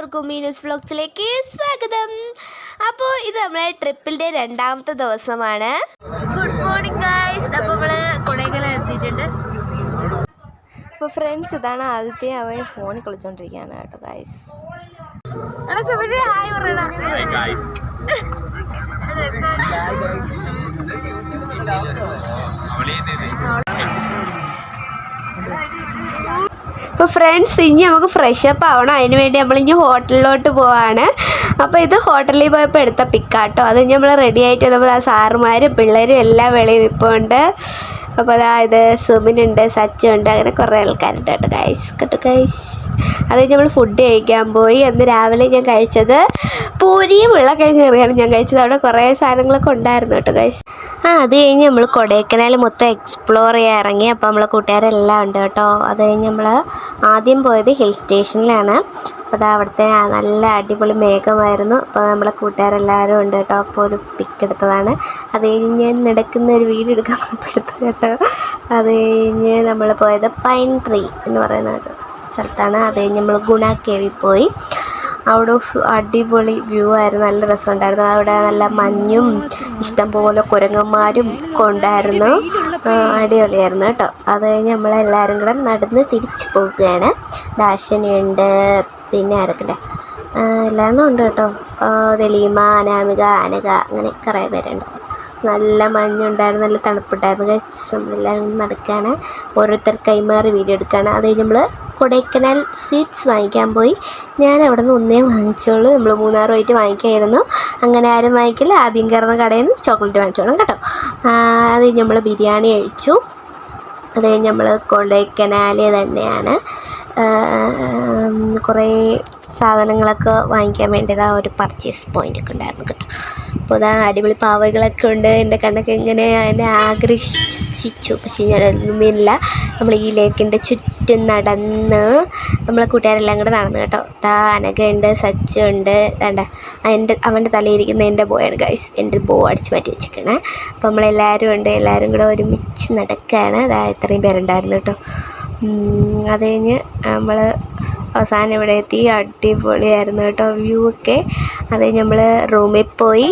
എല്ലാവർക്കും മീനൂസ് വ്ലോഗ്സിലേക്ക് സ്വാഗതം. അപ്പോൾ ഇത് നമ്മളെ ട്രിപ്പിൻ്റെ രണ്ടാമത്തെ ദിവസമാണ്. Good morning guys. അപ്പോൾ നമ്മൾ കൊടൈക്കനാൽ എത്തിയിട്ടുണ്ട്. അപ്പോൾ ഫ്രണ്ട്സ്, ഇതാണ് ആദ്യത്തെ. അവൻ ഫോണിൽ കളിച്ചുകൊണ്ടിരിക്കുകയാണ് കേട്ടോ ഗൈസ്. ഹായ് പറയണം. അപ്പോൾ ഫ്രണ്ട്സ്, ഇനി നമുക്ക് ഫ്രഷപ്പ് ആവണം. അതിന് വേണ്ടി നമ്മളിനി ഹോട്ടലിലോട്ട് പോവാണ്. അപ്പോൾ ഇത് ഹോട്ടലിൽ പോയപ്പോൾ എടുത്ത പിക്കാട്ടോ. അത് നമ്മൾ റെഡി ആയിട്ട് വന്നപ്പോൾ ആ സാറുമാരും പിള്ളേരും എല്ലാം വെളിയിൽ നിൽപ്പുണ്ട്. അപ്പോൾ അതാ ഇത് സുമിനുണ്ട്, സച്ചുണ്ട്, അങ്ങനെ കുറേ ആൾക്കാരുണ്ട് കേട്ടോ ഗൈസ്. അത് നമ്മൾ ഫുഡ് കഴിക്കാൻ പോയി. അന്ന് രാവിലെ ഞാൻ കഴിച്ചത് പൂരിയും ഉരുളക്കിഴങ്ങ് കറിയാണ് ഞാൻ കഴിച്ചത്. അവിടെ കുറേ സാധനങ്ങളൊക്കെ ഉണ്ടായിരുന്നു കേട്ടോ ഗൈസ്. അത് കഴിഞ്ഞ് നമ്മൾ കൊടൈക്കനാൽ മൊത്തം എക്സ്പ്ലോർ ചെയ്യാൻ ഇറങ്ങി. അപ്പോൾ നമ്മളെ കൂട്ടുകാരെല്ലാം ഉണ്ട് കേട്ടോ. അത് കഴിഞ്ഞ് നമ്മൾ ആദ്യം പോയത് ഹിൽ സ്റ്റേഷനിലാണ്. അപ്പോൾ അത് അവിടുത്തെ നല്ല അടിപൊളി മേഘമായിരുന്നു. അപ്പോൾ നമ്മളെ കൂട്ടുകാരെല്ലാവരും ഉണ്ട് കേട്ടോ. അപ്പോൾ ഒരു പിക്ക് എടുത്തതാണ്. അത് കഴിഞ്ഞ് ഞാൻ നടക്കുന്ന ഒരു വീഡിയോ എടുക്കാൻ എടുത്തു കേട്ടോ. അത് കഴിഞ്ഞ് നമ്മൾ പോയത് പൈൻ ട്രീ എന്ന് പറയുന്ന സ്ഥലത്താണ്. അത് കഴിഞ്ഞ് നമ്മൾ ഗുണ കേവിൽ പോയി. അവിടെ അടിപൊളി വ്യൂ ആയിരുന്നു, നല്ല രസമുണ്ടായിരുന്നു. അവിടെ നല്ല മഞ്ഞും ഇഷ്ടംപോലെ കുരങ്ങന്മാരും ഒക്കെ ഉണ്ടായിരുന്നു. അടിപൊളിയായിരുന്നു കേട്ടോ. അത് കഴിഞ്ഞ് നമ്മളെല്ലാവരും കൂടെ നടന്ന് തിരിച്ച് പോവുകയാണ്. ദാശനുണ്ട്, പിന്നെ ആരൊക്കെ എല്ലാവരും ഉണ്ട് കേട്ടോ. ദലീമ, അനാമിക, അനക, അങ്ങനെ കുറേ പേരുണ്ട്. നല്ല മഞ്ഞുണ്ടായിരുന്നു, നല്ല തണുപ്പുണ്ടായിരുന്നു. നമ്മളെല്ലാവരും നടക്കുകയാണ്, ഓരോരുത്തർ കൈമാറി വീഡിയോ എടുക്കുകയാണ്. അത് കഴിഞ്ഞ് നമ്മൾ കൊടൈക്കനാൽ സ്വീറ്റ്സ് വാങ്ങിക്കാൻ പോയി. ഞാൻ അവിടെ നിന്ന് ഒന്നേ വാങ്ങിച്ചോളൂ. നമ്മൾ മൂന്നാർ പോയിട്ട് വാങ്ങിക്കായിരുന്നു. അങ്ങനെ ആരും വാങ്ങിക്കില്ല, ആദ്യം കയറുന്ന കടയിൽ നിന്ന് ചോക്ലേറ്റ് വാങ്ങിച്ചോളും കേട്ടോ. അത് കഴിഞ്ഞ് നമ്മൾ ബിരിയാണി കഴിച്ചു. അത് കഴിഞ്ഞ് നമ്മൾ കൊടൈക്കനാൽ തന്നെയാണ് കുറേ സാധനങ്ങളൊക്കെ വാങ്ങിക്കാൻ വേണ്ടിയതാ ഒരു പർച്ചേസ് പോയിൻ്റൊക്കെ ഉണ്ടായിരുന്നു കേട്ടോ. അപ്പോൾ അതാ അടിപൊളി പാവകളൊക്കെ ഉണ്ട്. എൻ്റെ കണ്ണൊക്കെ ഇങ്ങനെ എന്നെ ആകർഷിച്ചു. പക്ഷേ ഞാനൊന്നുമില്ല. നമ്മൾ ഈ ലേക്കിൻ്റെ ചുറ്റും നടന്ന് നമ്മളെ കൂട്ടുകാരെല്ലാം കൂടെ നടന്നു കേട്ടോ. അനകയുണ്ട്, സച്ചുണ്ട്, വേണ്ട അവൻ്റെ തലയിരിക്കുന്ന എൻ്റെ ബോയാണ് ഗൈസ്. എൻ്റെ ബോ അടിച്ച് മാറ്റി വെച്ചിരിക്കണേ. അപ്പോൾ നമ്മളെല്ലാവരും ഉണ്ട്, എല്ലാവരും കൂടെ ഒരുമിച്ച് നടക്കുകയാണ്. ഇത്രയും പേരുണ്ടായിരുന്നു കേട്ടോ. അത് കഴിഞ്ഞ് നമ്മൾ അവസാനം ഇവിടെ എത്തി. അടിപൊളിയായിരുന്നു കേട്ടോ വ്യൂ ഒക്കെ. അത് കഴിഞ്ഞ് നമ്മൾ റൂമിൽ പോയി.